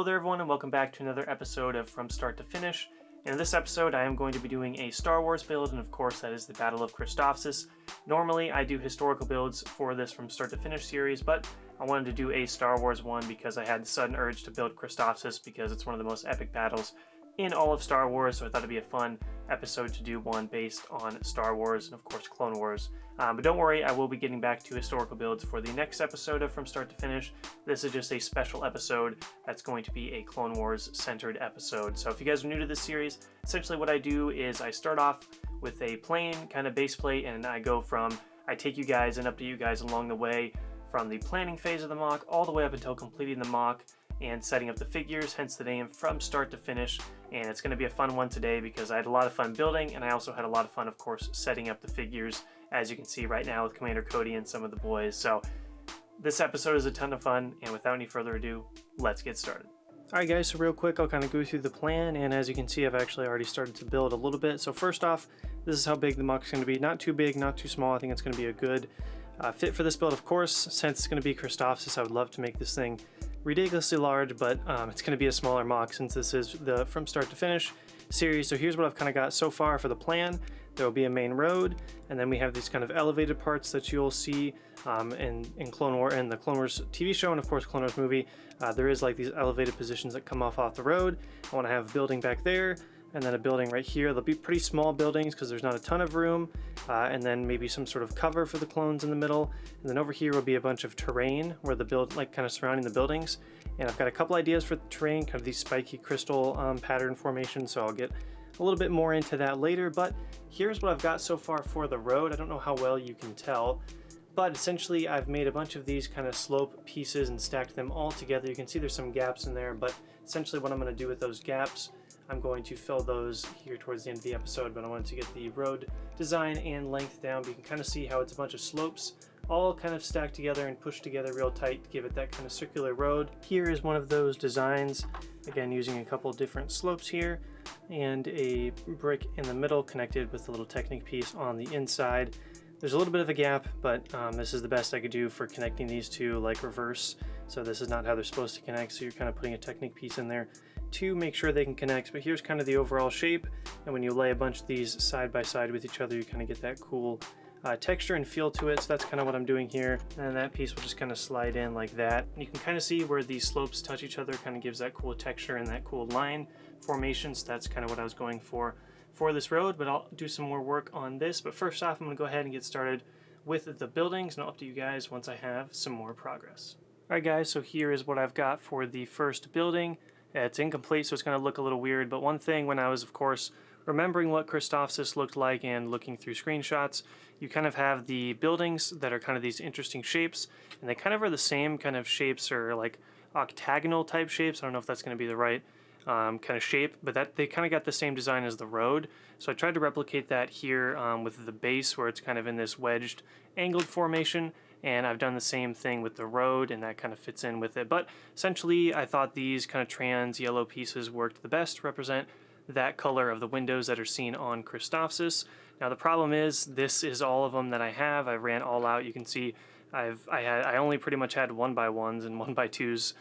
Hello there everyone and welcome back to another episode of From Start to Finish. In this episode I am going to be doing a Star Wars build, and of course that is the Battle of Christophsis. Normally I do historical builds for this From Start to Finish series, but I wanted to do a Star Wars one because I had the sudden urge to build Christophsis because it's one of the most epic battles in all of Star Wars, so I thought it'd be a fun episode to do one based on Star Wars and of course Clone Wars. But don't worry, I will be getting back to historical builds for the next episode of From Start to Finish. This is just a special episode that's going to be a Clone Wars centered episode. So if you guys are new to this series, essentially what I do is I start off with a plain kind of base plate, and I take you guys and update you guys along the way from the planning phase of the MOC all the way up until completing the MOC and setting up the figures, hence the name From Start to Finish. And it's going to be a fun one today because I had a lot of fun building, and I also had a lot of fun, of course, setting up the figures, as you can see right now with Commander Cody and some of the boys. So this episode is a ton of fun, and without any further ado, let's get started. Alright guys, so real quick I'll kind of go through the plan, and as you can see I've actually already started to build a little bit. So first off, this is how big the MOC is going to be. Not too big, not too small. I think it's going to be a good fit for this build. Of course, since it's going to be Christophsis, I would love to make this thing ridiculously large, but it's going to be a smaller MOC since this is the From Start to Finish series. So here's what I've kind of got so far for the plan. There will be a main road, and then we have these kind of elevated parts that you'll see in Clone Wars and the Clone Wars TV show, and of course Clone Wars movie. There is like these elevated positions that come off the road. I want to have a building back there, and then a building right here. They'll be pretty small buildings because there's not a ton of room, and then maybe some sort of cover for the clones in the middle. And then over here will be a bunch of terrain where the build, like kind of surrounding the buildings. And I've got a couple ideas for the terrain, kind of these spiky crystal pattern formations, so I'll get a little bit more into that later. But here's what I've got so far for the road. I don't know how well you can tell, but essentially I've made a bunch of these kind of slope pieces and stacked them all together. You can see there's some gaps in there, but essentially what I'm going to do with those gaps, I'm going to fill those here towards the end of the episode. But I wanted to get the road design and length down, but you can kind of see how it's a bunch of slopes all kind of stacked together and pushed together real tight to give it that kind of circular road. Here is one of those designs, again using a couple different slopes here and a brick in the middle connected with a little Technic piece on the inside. There's a little bit of a gap, but this is the best I could do for connecting these two like reverse. So this is not how they're supposed to connect, so you're kind of putting a Technic piece in there to make sure they can connect. But here's kind of the overall shape, and when you lay a bunch of these side by side with each other, you kind of get that cool texture and feel to it. So that's kind of what I'm doing here, and this piece will just kind of slide in like that. You can kind of see where these slopes touch each other, kind of gives that cool texture and that cool line formation. So that's kind of what I was going for this road, but I'll do some more work on this. But first off, I'm going to go ahead and get started with the buildings, and I'll update you guys once I have some more progress. Alright guys, so here is what I've got for the first building. It's incomplete, so it's going to look a little weird, but one thing when I was, of course, remembering what Christophsis looked like and looking through screenshots, you kind of have the buildings that are kind of these interesting shapes, and they kind of are the same kind of shapes, or like octagonal type shapes. I don't know if that's going to be the right kind of shape, but they kind of got the same design as the road. So I tried to replicate that here with the base, where it's kind of in this wedged angled formation, and I've done the same thing with the road, and that kind of fits in with it. But essentially I thought these kind of trans yellow pieces worked the best to represent that color of the windows that are seen on Christophsis. Now the problem is, this is all of them that I have. I ran all out. You can see I only pretty much had 1x1s and 1x2s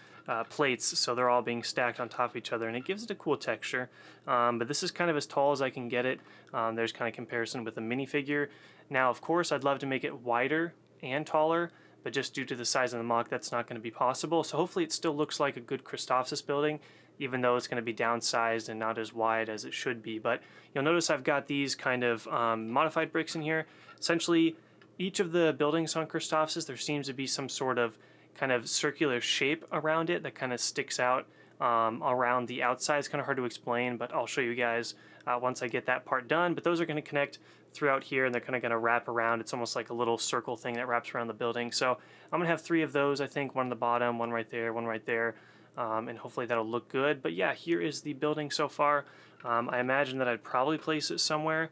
plates, so they're all being stacked on top of each other, and it gives it a cool texture. But this is kind of as tall as I can get it. There's kind of comparison with a minifigure. Now of course I'd love to make it wider and taller, but just due to the size of the MOC, that's not going to be possible. So hopefully it still looks like a good Christophsis building, even though it's going to be downsized and not as wide as it should be. But you'll notice I've got these kind of modified bricks in here. Essentially, each of the buildings on Christophsis, there seems to be some sort of kind of circular shape around it that kind of sticks out around the outside. It's kind of hard to explain, but I'll show you guys once I get that part done. But those are going to connect throughout here, and they're kind of going to wrap around. It's almost like a little circle thing that wraps around the building. So I'm going to have 3 of those, I think, one on the bottom, one right there, one right there, and hopefully that'll look good. But yeah, here is the building so far. I imagine that I'd probably place it somewhere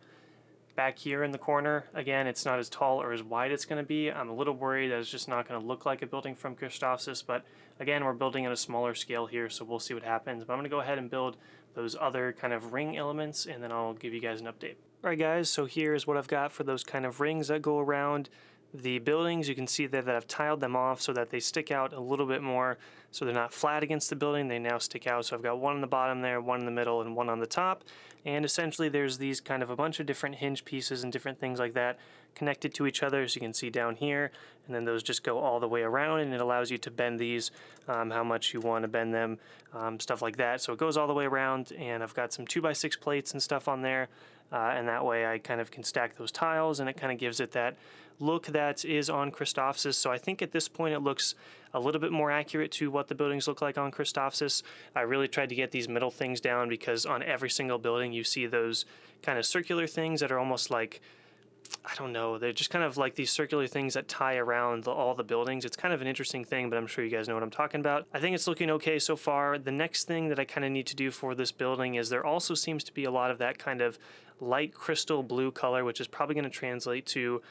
back here in the corner. Again, it's not as tall or as wide it's going to be. I'm a little worried that it's just not going to look like a building from Christophsis, but again, we're building at a smaller scale here, so we'll see what happens. But I'm going to go ahead and build those other kind of ring elements, and then I'll give you guys an update. Alright guys, so here's what I've got for those kind of rings that go around the buildings, you can see there that I've tiled them off so that they stick out a little bit more, so they're not flat against the building, they now stick out. So I've got one on the bottom there, one in the middle, and one on the top. And essentially there's these kind of a bunch of different hinge pieces and different things like that connected to each other, so you can see down here, and then those just go all the way around, and it allows you to bend these how much you want to bend them, stuff like that. So it goes all the way around, and I've got some 2x6 plates and stuff on there, and that way I kind of can stack those tiles, and it kind of gives it that look that is on Christophsis. So I think at this point it looks a little bit more accurate to what the buildings look like on Christophsis. I really tried to get these middle things down because on every single building you see those kind of circular things that are almost like, I don't know, they're just kind of like these circular things that tie around all the buildings. It's kind of an interesting thing, but I'm sure you guys know what I'm talking about. I think it's looking okay so far. The next thing that I kind of need to do for this building is there also seems to be a lot of that kind of light crystal blue color, which is probably going to translate to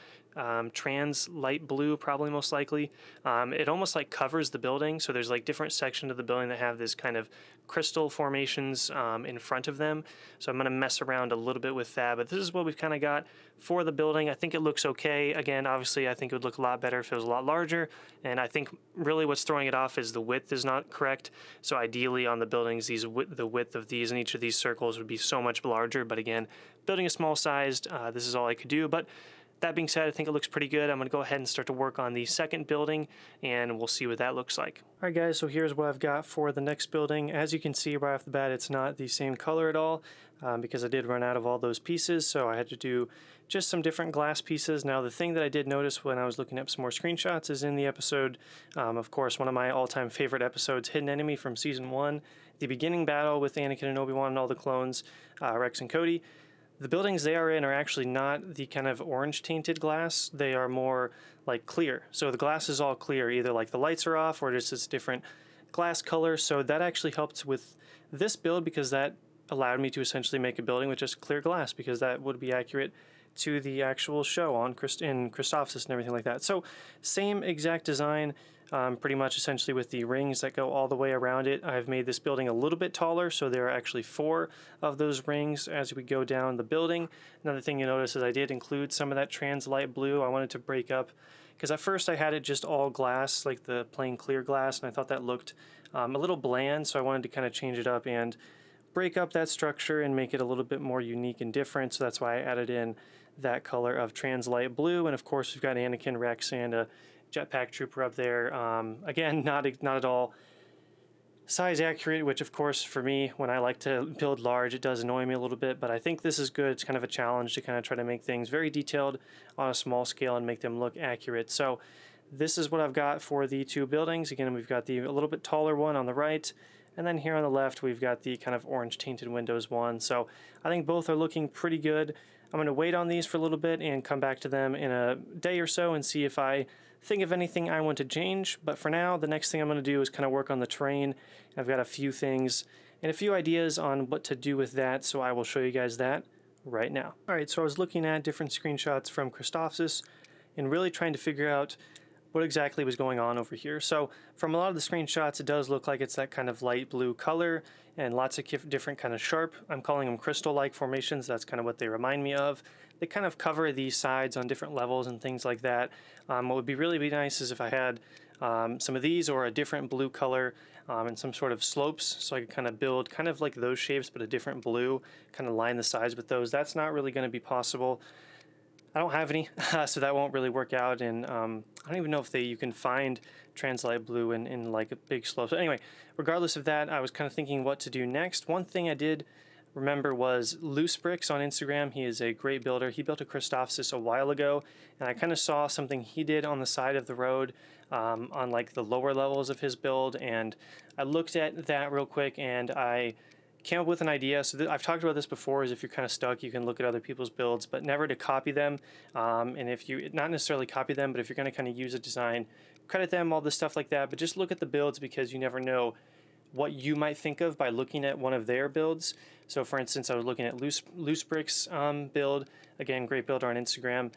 trans light blue, probably most likely. It almost like covers the building, so there's like different sections of the building that have this kind of crystal formations in front of them. So I'm going to mess around a little bit with that, but this is what we've kind of got for the building. I think it looks okay. Again, obviously I think it would look a lot better if it was a lot larger, and I think really what's throwing it off is the width is not correct. So ideally on the buildings, the width of these in each of these circles would be so much larger, but again, building a small sized, this is all I could do. But that being said, I think it looks pretty good. I'm going to go ahead and start to work on the second building, and we'll see what that looks like. All right, guys, so here's what I've got for the next building. As you can see right off the bat, it's not the same color at all because I did run out of all those pieces, so I had to do just some different glass pieces. Now, the thing that I did notice when I was looking up some more screenshots is in the episode, of course, one of my all-time favorite episodes, Hidden Enemy from Season 1, the beginning battle with Anakin and Obi-Wan and all the clones, Rex and Cody. The buildings they are in are actually not the kind of orange tainted glass. They are more like clear. So the glass is all clear, either like the lights are off or just this different glass color. So that actually helped with this build because that allowed me to essentially make a building with just clear glass, because that would be accurate to the actual show on in Christophsis and everything like that. So same exact design, pretty much essentially with the rings that go all the way around it. I've made this building a little bit taller, so there are actually 4 of those rings as we go down the building. Another thing you notice is I did include some of that trans light blue. I wanted to break up, because at first I had it just all glass, like the plain clear glass, and I thought that looked a little bland, so I wanted to kind of change it up and break up that structure and make it a little bit more unique and different. So that's why I added in that color of trans light blue. And of course we've got Anakin, Rex, and a jetpack trooper up there. Again, not at all size accurate, which of course for me, when I like to build large, it does annoy me a little bit, but I think this is good. It's kind of a challenge to kind of try to make things very detailed on a small scale and make them look accurate. So this is what I've got for the 2 buildings. Again, we've got a little bit taller one on the right, and then here on the left we've got the kind of orange tainted windows one. So I think both are looking pretty good. I'm going to wait on these for a little bit and come back to them in a day or so and see if I think of anything I want to change. But for now, the next thing I'm going to do is kind of work on the terrain. I've got a few things and a few ideas on what to do with that, so I will show you guys that right now. Alright, so I was looking at different screenshots from Christophsis and really trying to figure out what exactly was going on over here. So from a lot of the screenshots, it does look like it's that kind of light blue color and lots of different kind of sharp, I'm calling them crystal-like formations. That's kind of what they remind me of. They kind of cover these sides on different levels and things like that. What would be really nice is if I had some of these or a different blue color and some sort of slopes, so I could kind of build kind of like those shapes but a different blue, kind of line the sides with those. That's not really going to be possible. I don't have any, so that won't really work out, and I don't even know if you can find trans light blue in like a big slope. So anyway, regardless of that, I was kind of thinking what to do next. One thing I did remember was Loose Bricks on Instagram. He is a great builder. He built a Christophsis a while ago, and I kind of saw something he did on the side of the road on like the lower levels of his build, and I looked at that real quick and I came up with an idea. So I've talked about this before, is if you're kind of stuck, you can look at other people's builds, but never to copy them. And if you, not necessarily copy them, but if you're going to kind of use a design, credit them, all this stuff like that, but just look at the builds, because you never know what you might think of by looking at one of their builds. So for instance, I was looking at Loose Bricks build, again, great builder on Instagram,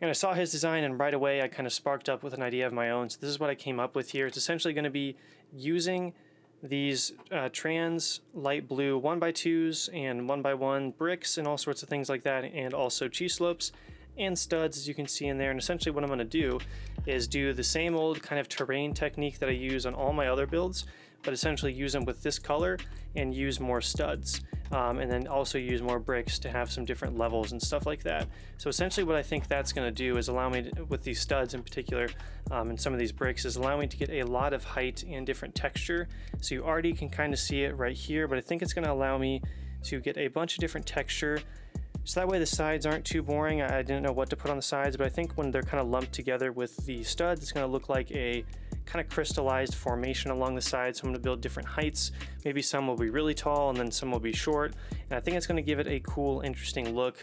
and I saw his design, and right away I kind of sparked up with an idea of my own. So this is what I came up with here. It's essentially going to be using these trans light blue 1x2s and 1x1 bricks and all sorts of things like that, and also cheese slopes, and studs, as you can see in there. And essentially what I'm going to do is do the same old kind of terrain technique that I use on all my other builds, but essentially use them with this color and use more studs. And then also use more bricks to have some different levels and stuff like that. So essentially what I think that's going to do is allow me to, with these studs in particular, and some of these bricks, is allow me to get a lot of height and different texture. So you already can kind of see it right here, but I think it's going to allow me to get a bunch of different texture. So that way the sides aren't too boring. I didn't know what to put on the sides, but I think when they're kind of lumped together with the studs, it's going to look like a kind of crystallized formation along the sides. So I'm going to build different heights. Maybe some will be really tall and then some will be short. And I think it's going to give it a cool, interesting look.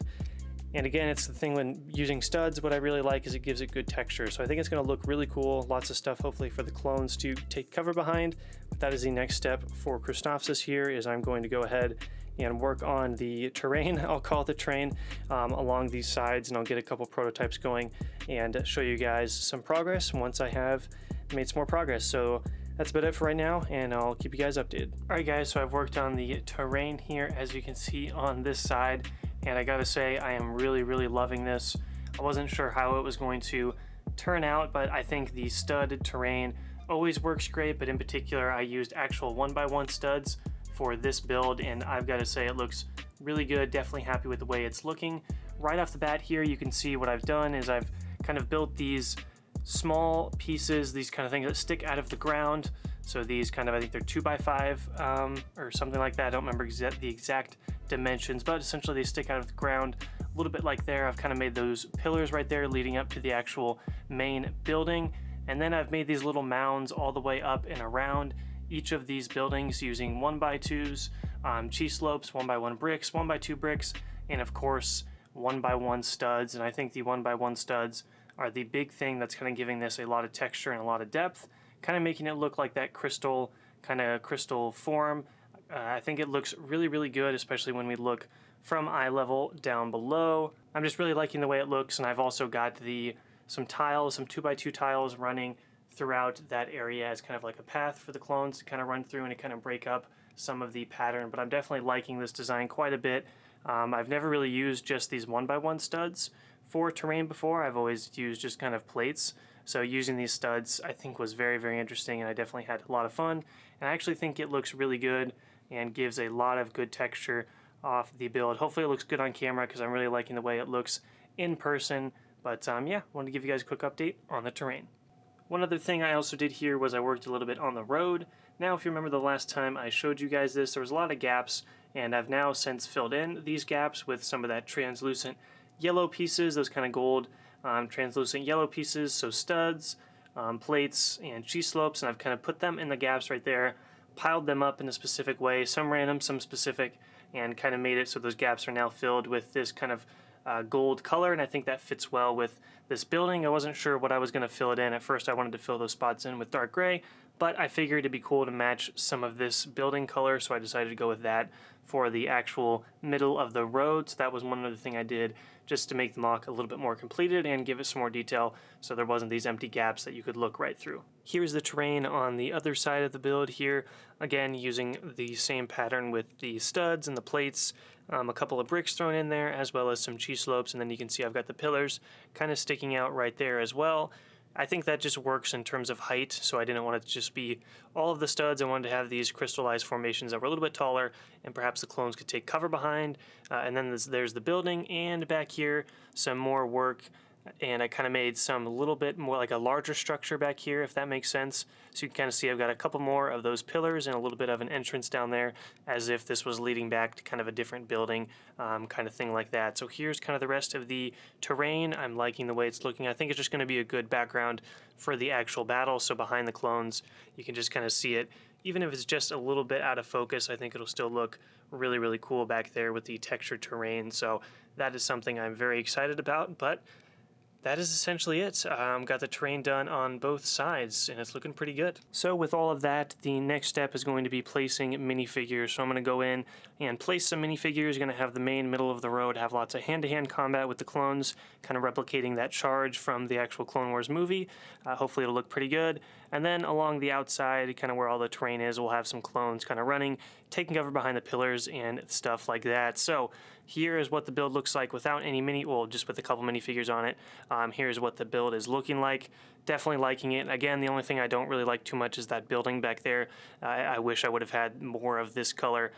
And again, it's the thing when using studs, what I really like is it gives it good texture. So I think it's going to look really cool. Lots of stuff hopefully for the clones to take cover behind. But that is the next step for Christophsis here, is I'm going to go ahead and work on the terrain, I'll call it the terrain, along these sides, and I'll get a couple prototypes going and show you guys some progress once I have made some more progress. So that's about it for right now, and I'll keep you guys updated. Alright guys, so I've worked on the terrain here, as you can see on this side, and I gotta say I am really loving this. I wasn't sure how it was going to turn out, but I think the stud terrain always works great, but in particular I used actual 1x1 studs for this build, and I've got to say it looks really good. Definitely happy with the way it's looking. Right off the bat here, you can see what I've done is I've kind of built these small pieces, these kind of things that stick out of the ground. So these kind of, I think they're 2x5 or something like that. I don't remember the exact dimensions, but essentially they stick out of the ground a little bit like there. I've kind of made those pillars right there leading up to the actual main building. And then I've made these little mounds all the way up and around each of these buildings using 1x2s, cheese slopes, 1x1 bricks, 1x2 bricks, and of course 1x1 studs. And I think the 1x1 studs are the big thing that's kind of giving this a lot of texture and a lot of depth, kind of making it look like that crystal form. I think it looks really good, especially when we look from eye level down below. I'm just really liking the way it looks, and I've also got some tiles, some 2x2 tiles running throughout that area as kind of like a path for the clones to kind of run through and to kind of break up some of the pattern. But I'm definitely liking this design quite a bit. I've never really used just these 1x1 studs for terrain before. I've always used just kind of plates. So using these studs I think was very interesting, and I definitely had a lot of fun. And I actually think it looks really good and gives a lot of good texture off the build. Hopefully it looks good on camera because I'm really liking the way it looks in person. But yeah, wanted to give you guys a quick update on the terrain. One other thing I also did here was I worked a little bit on the road. Now, if you remember the last time I showed you guys this, there was a lot of gaps, and I've now since filled in these gaps with some of that translucent yellow pieces, those kind of gold translucent yellow pieces, so studs, plates, and cheese slopes, and I've kind of put them in the gaps right there, piled them up in a specific way, some random, some specific, and kind of made it so those gaps are now filled with this kind of gold color, and I think that fits well with this building. I wasn't sure what I was going to fill it in. At first I wanted to fill those spots in with dark gray, but I figured it'd be cool to match some of this building color, so I decided to go with that for the actual middle of the road. So that was one other thing I did, just to make the MOC a little bit more completed and give it some more detail so there wasn't these empty gaps that you could look right through. Here's the terrain on the other side of the build here, again using the same pattern with the studs and the plates, a couple of bricks thrown in there, as well as some cheese slopes, and then you can see I've got the pillars kind of sticking out right there as well. I think that just works in terms of height, so I didn't want it to just be all of the studs. I wanted to have these crystallized formations that were a little bit taller, and perhaps the clones could take cover behind. And then there's the building, and back here some more work, and I kind of made some a little bit more like a larger structure back here, if that makes sense. So you can kind of see I've got a couple more of those pillars and a little bit of an entrance down there, as if this was leading back to kind of a different building, kind of thing like that. So here's kind of the rest of the terrain. I'm liking the way it's looking. I think it's just going to be a good background for the actual battle. So behind the clones, you can just kind of see it. Even if it's just a little bit out of focus, I think it'll still look really cool back there with the textured terrain. So that is something I'm very excited about. But that is essentially it. Got the terrain done on both sides, and it's looking pretty good. So with all of that, the next step is going to be placing minifigures. So I'm going to go in and place some minifigures. Going to have the main middle of the road have lots of hand-to-hand combat with the clones, kind of replicating that charge from the actual Clone Wars movie. Hopefully it'll look pretty good. And then along the outside, kind of where all the terrain is, we'll have some clones kind of running, taking cover behind the pillars and stuff like that. So here is what the build looks like without any just with a couple minifigures on it. Here's what the build is looking like. Definitely liking it. Again, the only thing I don't really like too much is that building back there. I wish I would have had more of this color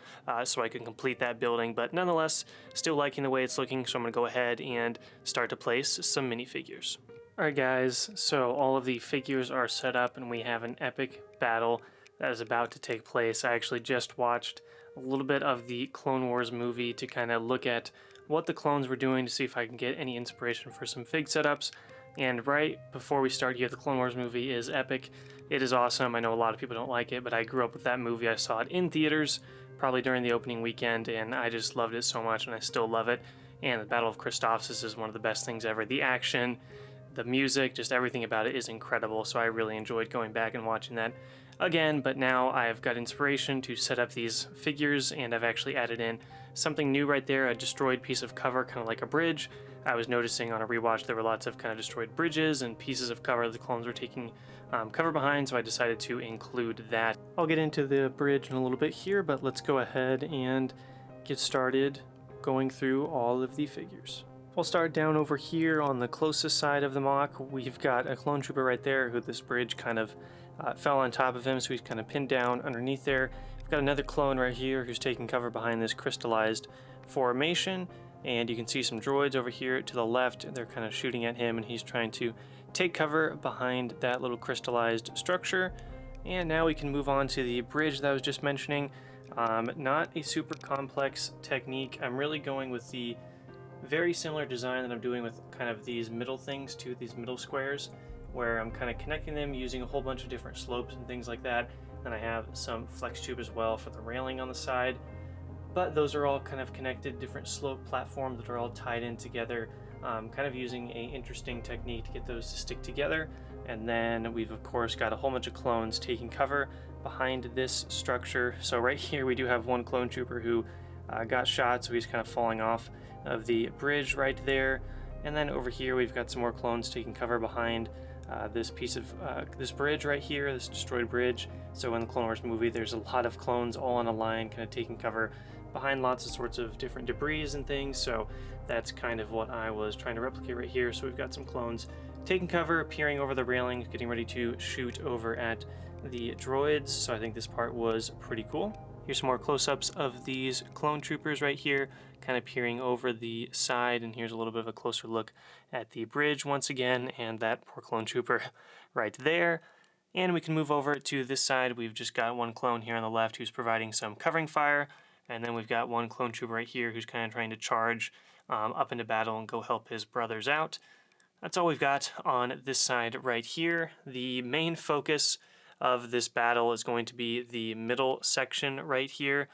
so I could complete that building, but nonetheless, still liking the way it's looking, so I'm going to go ahead and start to place some minifigures. Alright guys, so all of the figures are set up and we have an epic battle that is about to take place. I actually just watched a little bit of the Clone Wars movie to kind of look at what the clones were doing to see if I can get any inspiration for some fig setups. And right before we start here, the Clone Wars movie is epic. It is awesome. I know a lot of people don't like it, but I grew up with that movie. I saw it in theaters, probably during the opening weekend, and I just loved it so much, and I still love it. And the Battle of Christophsis is one of the best things ever. The action, the music, just everything about it is incredible, so I really enjoyed going back and watching that again. But now I've got inspiration to set up these figures, and I've actually added in something new right there, a destroyed piece of cover, kind of like a bridge. I was noticing on a rewatch there were lots of kind of destroyed bridges and pieces of cover the clones were taking cover behind, so I decided to include that. I'll get into the bridge in a little bit here, but let's go ahead and get started going through all of the figures. We'll start down over here on the closest side of the MOC. We've got a clone trooper right there who this bridge kind of fell on top of him, so he's kind of pinned down underneath there. We've got another clone right here who's taking cover behind this crystallized formation, and you can see some droids over here to the left. They're kind of shooting at him, and he's trying to take cover behind that little crystallized structure. And now we can move on to the bridge that I was just mentioning. Not a super complex technique. I'm really going with the very similar design that I'm doing with kind of these middle things to these middle squares, where I'm kind of connecting them using a whole bunch of different slopes and things like that. And I have some flex tube as well for the railing on the side, but those are all kind of connected different slope platforms that are all tied in together, kind of using a interesting technique to get those to stick together. And then we've of course got a whole bunch of clones taking cover behind this structure. So right here we do have one clone trooper who got shot, so he's kind of falling off of the bridge right there. And then over here we've got some more clones taking cover behind this piece of this bridge right here, this destroyed bridge. So in the Clone Wars movie there's a lot of clones all on a line kind of taking cover behind lots of sorts of different debris and things, so that's kind of what I was trying to replicate right here. So we've got some clones taking cover, peering over the railing, getting ready to shoot over at the droids, so I think this part was pretty cool. Here's some more close-ups of these clone troopers right here, kind of peering over the side, and here's a little bit of a closer look at the bridge once again, and that poor clone trooper right there. And we can move over to this side. We've just got one clone here on the left who's providing some covering fire, and then we've got one clone trooper right here who's kind of trying to charge up into battle and go help his brothers out. That's all we've got on this side right here. The main focus of this battle is going to be the middle section right here.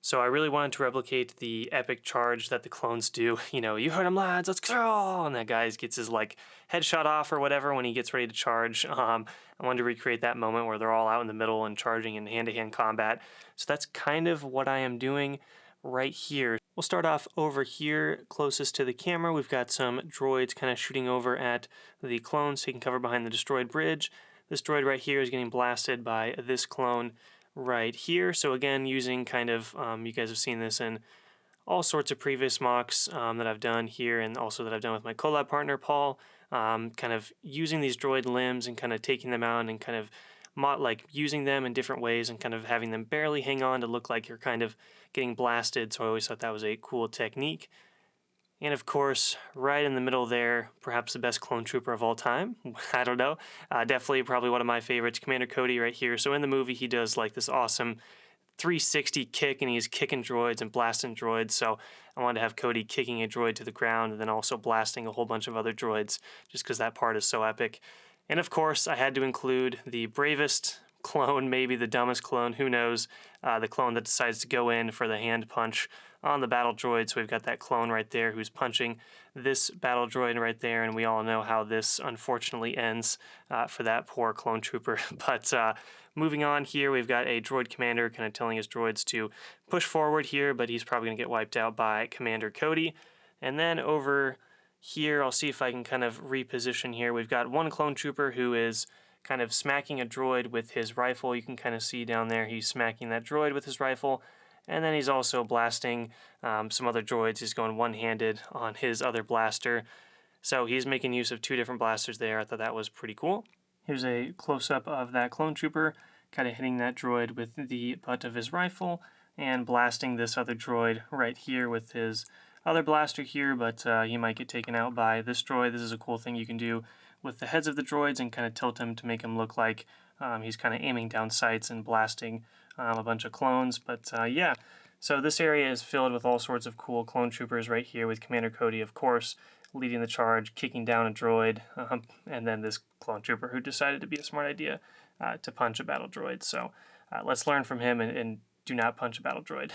So I really wanted to replicate the epic charge that the clones do. You know, you heard him, lads, let's go! And that guy gets his like head shot off or whatever when he gets ready to charge. I wanted to recreate that moment where they're all out in the middle and charging in hand-to-hand combat. So that's kind of what I am doing right here. We'll start off over here closest to the camera. We've got some droids kind of shooting over at the clones, taking cover behind the destroyed bridge. This droid right here is getting blasted by this clone right here. So again, using kind of, you guys have seen this in all sorts of previous MOCs that I've done here, and also that I've done with my collab partner, Paul, kind of using these droid limbs and kind of taking them out and kind of using them in different ways and kind of having them barely hang on to look like you're kind of getting blasted. So I always thought that was a cool technique. And of course, right in the middle there, perhaps the best clone trooper of all time. I don't know. Definitely probably one of my favorites, Commander Cody right here. So in the movie, he does like this awesome 360 kick, and he's kicking droids and blasting droids. So I wanted to have Cody kicking a droid to the ground and then also blasting a whole bunch of other droids, just because that part is so epic. And of course, I had to include the bravest clone, maybe the dumbest clone, who knows, the clone that decides to go in for the hand punch on the battle droid. So we've got that clone right there who's punching this battle droid right there, and we all know how this unfortunately ends for that poor clone trooper. But moving on here, we've got a droid commander kind of telling his droids to push forward here, but he's probably going to get wiped out by Commander Cody. And then over here, I'll see if I can kind of reposition here. We've got one clone trooper who is kind of smacking a droid with his rifle. You can kind of see down there he's smacking that droid with his rifle. And then he's also blasting some other droids. He's going one-handed on his other blaster. So he's making use of two different blasters there. I thought that was pretty cool. Here's a close-up of that clone trooper, kind of hitting that droid with the butt of his rifle and blasting this other droid right here with his other blaster here, but he might get taken out by this droid. This is a cool thing you can do with the heads of the droids and kind of tilt him to make him look like he's kind of aiming down sights and blasting a bunch of clones. But yeah, so this area is filled with all sorts of cool clone troopers right here, with Commander Cody, of course, leading the charge, kicking down a droid, and then this clone trooper who decided to be a smart idea to punch a battle droid. So let's learn from him and do not punch a battle droid.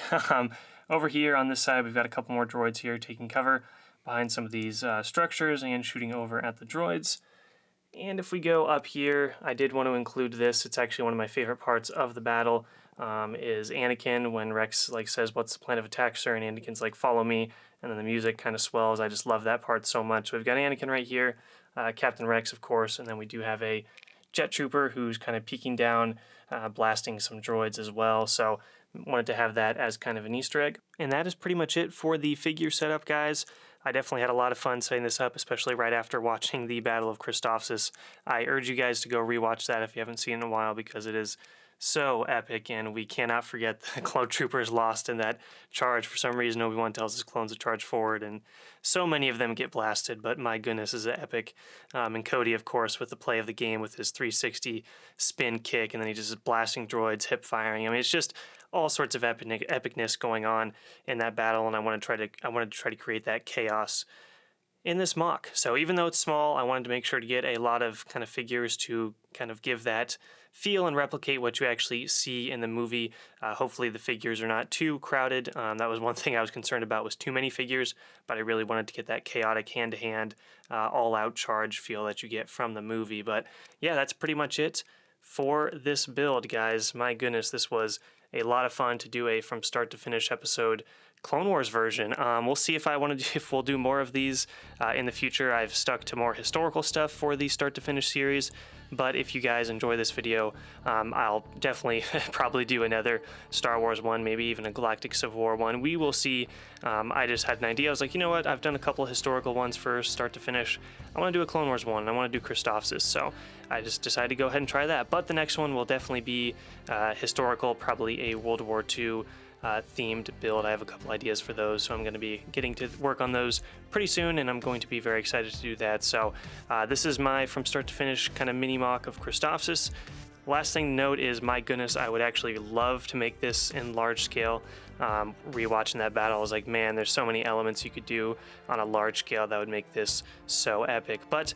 Over here on this side, we've got a couple more droids here taking cover behind some of these structures and shooting over at the droids. And if we go up here, I did want to include this. It's actually one of my favorite parts of the battle, is Anakin, when Rex says, "What's the plan of attack, sir?" And Anakin's like, "Follow me." And then the music kind of swells. I just love that part so much. So we've got Anakin right here, Captain Rex, of course, and then we do have a jet trooper who's kind of peeking down, blasting some droids as well. So wanted to have that as kind of an Easter egg. And that is pretty much it for the figure setup, guys. I definitely had a lot of fun setting this up, especially right after watching the Battle of Christophsis. I urge you guys to go rewatch that if you haven't seen it in a while, because it is so epic, and we cannot forget the clone troopers lost in that charge. For some reason, Obi-Wan tells his clones to charge forward, and so many of them get blasted, but my goodness, is it epic. And Cody, of course, with the play of the game with his 360 spin kick, and then he just is blasting droids, hip firing. I mean, it's just all sorts of epicness going on in that battle, and I wanted to try to create that chaos in this MOC. So even though it's small, I wanted to make sure to get a lot of kind of figures to kind of give that feel and replicate what you actually see in the movie. Hopefully the figures are not too crowded. That was one thing I was concerned about, was too many figures, but I really wanted to get that chaotic hand-to-hand, all-out charge feel that you get from the movie. But yeah, that's pretty much it for this build, guys. My goodness, this was a lot of fun to do a from start to finish episode Clone Wars version. We'll see if we'll do more of these in the future. I've stuck to more historical stuff for the start to finish series, but if you guys enjoy this video, I'll definitely probably do another Star Wars one, maybe even a Galactic Civil War one. We will see. I just had an idea. I was like, you know what? I've done a couple of historical ones for start to finish. I want to do a Clone Wars one, and I want to do Christophsis, so I just decided to go ahead and try that. But the next one will definitely be historical, probably a World War II themed build. I have a couple ideas for those, so I'm going to be getting to work on those pretty soon, and I'm going to be very excited to do that. So this is my from start to finish kind of mini mock of Christophsis. Last thing to note is, my goodness, I would actually love to make this in large scale. Rewatching that battle, I was like, man, there's so many elements you could do on a large scale that would make this so epic. But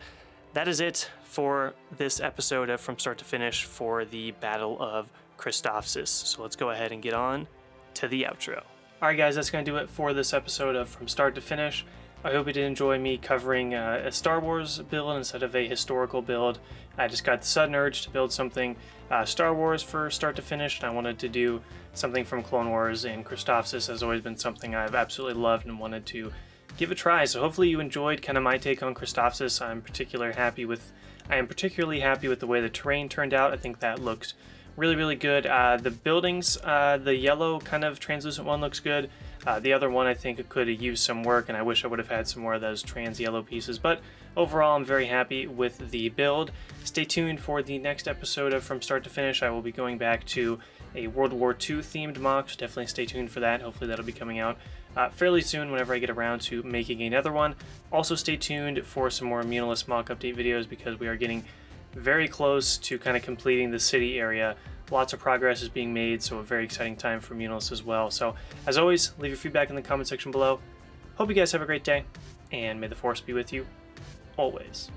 that is it for this episode of From Start to Finish for the Battle of Christophsis. So let's go ahead and get on to the outro. Alright guys, that's going to do it for this episode of From Start to Finish. I hope you did enjoy me covering a Star Wars build instead of a historical build. I just got the sudden urge to build something Star Wars for start to finish, and I wanted to do something from Clone Wars, and Christophsis has always been something I've absolutely loved and wanted to give a try. So hopefully you enjoyed kind of my take on Christophsis. I am particularly happy with the way the terrain turned out. I think that looked really good. The buildings, the yellow kind of translucent one looks good. The other one I think could have used some work, and I wish I would have had some more of those trans yellow pieces, but overall I'm very happy with the build. Stay tuned for the next episode of From Start to Finish. I will be going back to a World War II themed mock, so definitely stay tuned for that. Hopefully that'll be coming out fairly soon whenever I get around to making another one. Also stay tuned for some more Munilus mock update videos, because we are getting very close to kind of completing the city area. Lots of progress is being made, so a very exciting time for Munilus as well. So as always, leave your feedback in the comment section below. Hope you guys have a great day, and may the Force be with you always.